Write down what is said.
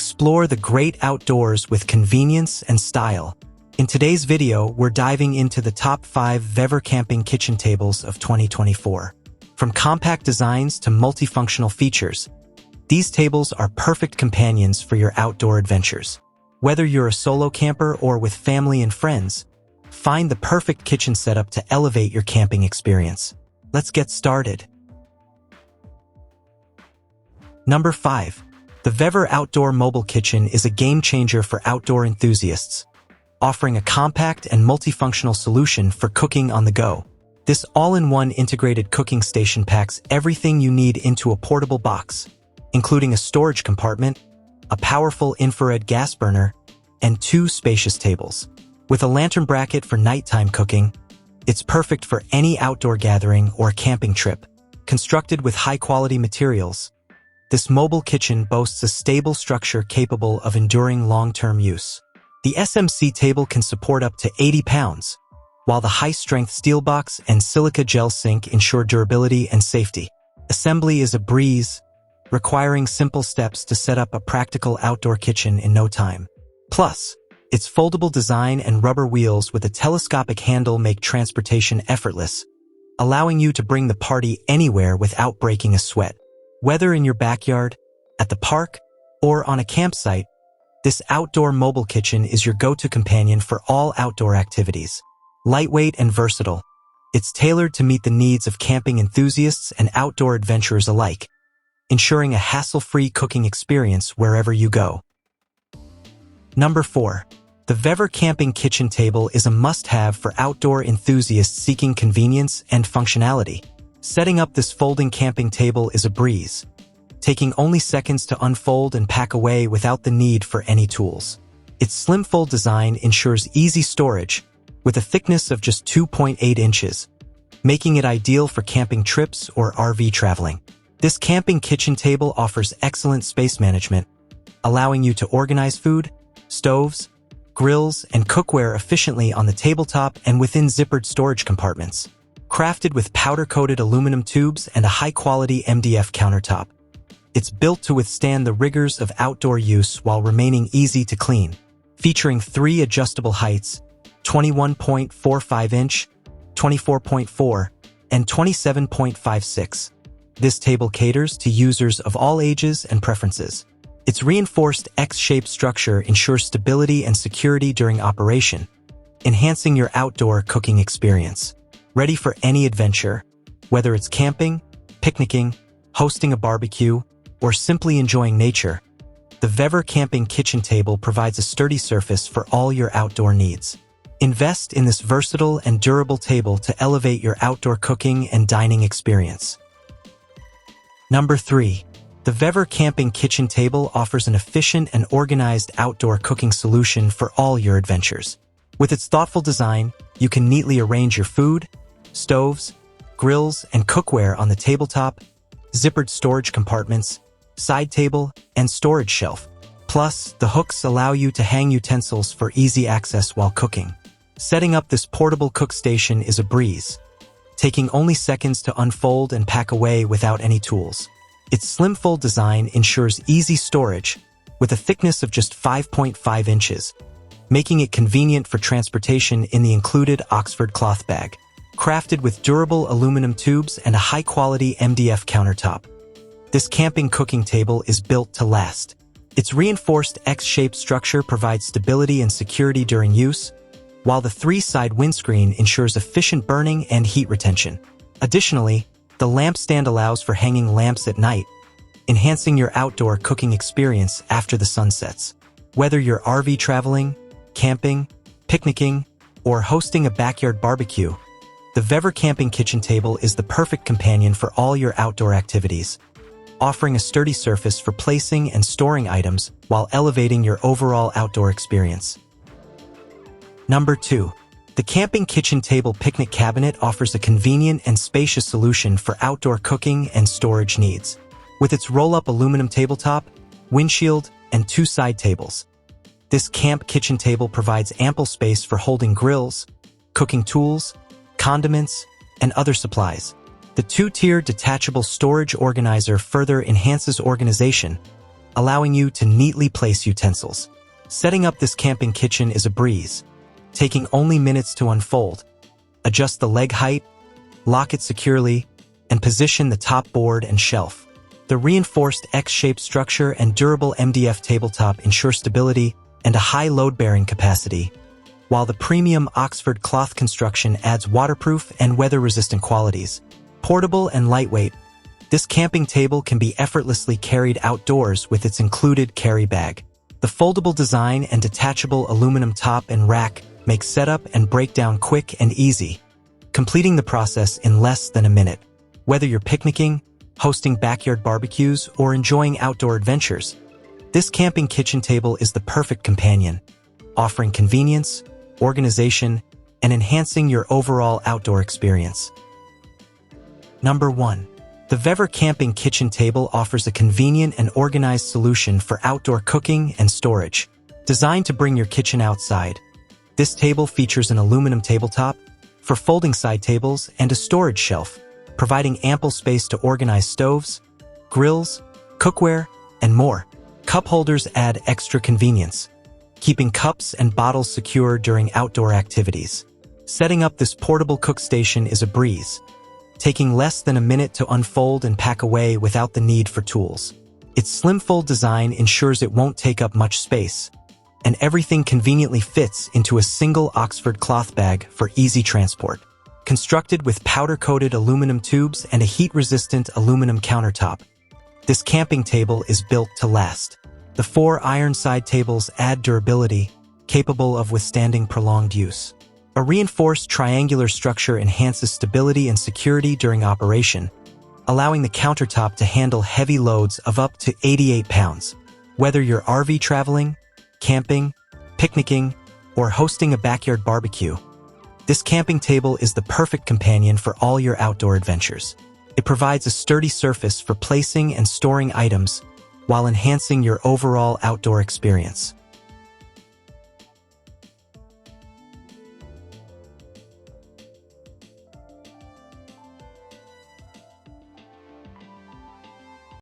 Explore the great outdoors with convenience and style. In today's video, we're diving into the top 5 VEVOR camping kitchen tables of 2024. From compact designs to multifunctional features, these tables are perfect companions for your outdoor adventures. Whether you're a solo camper or with family and friends, find the perfect kitchen setup to elevate your camping experience. Let's get started. Number 5. The VEVOR Outdoor Mobile Kitchen is a game-changer for outdoor enthusiasts, offering a compact and multifunctional solution for cooking on the go. This all-in-one integrated cooking station packs everything you need into a portable box, including a storage compartment, a powerful infrared gas burner, and 2 spacious tables. With a lantern bracket for nighttime cooking, it's perfect for any outdoor gathering or camping trip. Constructed with high-quality materials, this mobile kitchen boasts a stable structure capable of enduring long-term use. The SMC table can support up to 80 pounds, while the high-strength steel box and silica gel sink ensure durability and safety. Assembly is a breeze, requiring simple steps to set up a practical outdoor kitchen in no time. Plus, its foldable design and rubber wheels with a telescopic handle make transportation effortless, allowing you to bring the party anywhere without breaking a sweat. Whether in your backyard, at the park, or on a campsite, this outdoor mobile kitchen is your go-to companion for all outdoor activities. Lightweight and versatile, it's tailored to meet the needs of camping enthusiasts and outdoor adventurers alike, ensuring a hassle-free cooking experience wherever you go. Number 4. The VEVOR Camping Kitchen Table is a must-have for outdoor enthusiasts seeking convenience and functionality. Setting up this folding camping table is a breeze, taking only seconds to unfold and pack away without the need for any tools. Its slim fold design ensures easy storage, with a thickness of just 2.8 inches, making it ideal for camping trips or RV traveling. This camping kitchen table offers excellent space management, allowing you to organize food, stoves, grills, and cookware efficiently on the tabletop and within zippered storage compartments. Crafted with powder-coated aluminum tubes and a high-quality MDF countertop, it's built to withstand the rigors of outdoor use while remaining easy to clean. Featuring 3 adjustable heights, 21.45 inch, 24.4, and 27.56. This table caters to users of all ages and preferences. Its reinforced X-shaped structure ensures stability and security during operation, enhancing your outdoor cooking experience. Ready for any adventure, whether it's camping, picnicking, hosting a barbecue, or simply enjoying nature, the VEVOR Camping Kitchen Table provides a sturdy surface for all your outdoor needs. Invest in this versatile and durable table to elevate your outdoor cooking and dining experience. Number 3. The VEVOR Camping Kitchen Table offers an efficient and organized outdoor cooking solution for all your adventures. With its thoughtful design, you can neatly arrange your food, stoves, grills, and cookware on the tabletop, zippered storage compartments, side table, and storage shelf. Plus, the hooks allow you to hang utensils for easy access while cooking. Setting up this portable cook station is a breeze, taking only seconds to unfold and pack away without any tools. Its slim fold design ensures easy storage, with a thickness of just 5.5 inches, making it convenient for transportation in the included Oxford cloth bag. Crafted with durable aluminum tubes and a high-quality MDF countertop, this camping cooking table is built to last. Its reinforced X-shaped structure provides stability and security during use, while the 3-side windscreen ensures efficient burning and heat retention. Additionally, the lamp stand allows for hanging lamps at night, enhancing your outdoor cooking experience after the sun sets. Whether you're RV traveling, camping, picnicking, or hosting a backyard barbecue, the VEVOR Camping Kitchen Table is the perfect companion for all your outdoor activities, offering a sturdy surface for placing and storing items while elevating your overall outdoor experience. Number 2. The Camping Kitchen Table Picnic Cabinet offers a convenient and spacious solution for outdoor cooking and storage needs. With its roll-up aluminum tabletop, windshield, and 2 side tables, this camp kitchen table provides ample space for holding grills, cooking tools, condiments, and other supplies. The 2-tier detachable storage organizer further enhances organization, allowing you to neatly place utensils. Setting up this camping kitchen is a breeze, taking only minutes to unfold. Adjust the leg height, lock it securely, and position the top board and shelf. The reinforced X-shaped structure and durable MDF tabletop ensure stability and a high load-bearing capacity, while the premium Oxford cloth construction adds waterproof and weather-resistant qualities. Portable and lightweight, this camping table can be effortlessly carried outdoors with its included carry bag. The foldable design and detachable aluminum top and rack make setup and breakdown quick and easy, completing the process in less than a minute. Whether you're picnicking, hosting backyard barbecues, or enjoying outdoor adventures, this camping kitchen table is the perfect companion, offering convenience, organization, and enhancing your overall outdoor experience. Number 1. The VEVOR Camping Kitchen Table offers a convenient and organized solution for outdoor cooking and storage. Designed to bring your kitchen outside, this table features an aluminum tabletop for folding side tables and a storage shelf, providing ample space to organize stoves, grills, cookware, and more. Cup holders add extra convenience, keeping cups and bottles secure during outdoor activities. Setting up this portable cook station is a breeze, taking less than a minute to unfold and pack away without the need for tools. Its slim fold design ensures it won't take up much space, and everything conveniently fits into a single Oxford cloth bag for easy transport. Constructed with powder-coated aluminum tubes and a heat-resistant aluminum countertop, this camping table is built to last. The 4 iron side tables add durability, capable of withstanding prolonged use. A reinforced triangular structure enhances stability and security during operation, allowing the countertop to handle heavy loads of up to 88 pounds. Whether you're RV traveling, camping, picnicking, or hosting a backyard barbecue, this camping table is the perfect companion for all your outdoor adventures. It provides a sturdy surface for placing and storing items while enhancing your overall outdoor experience.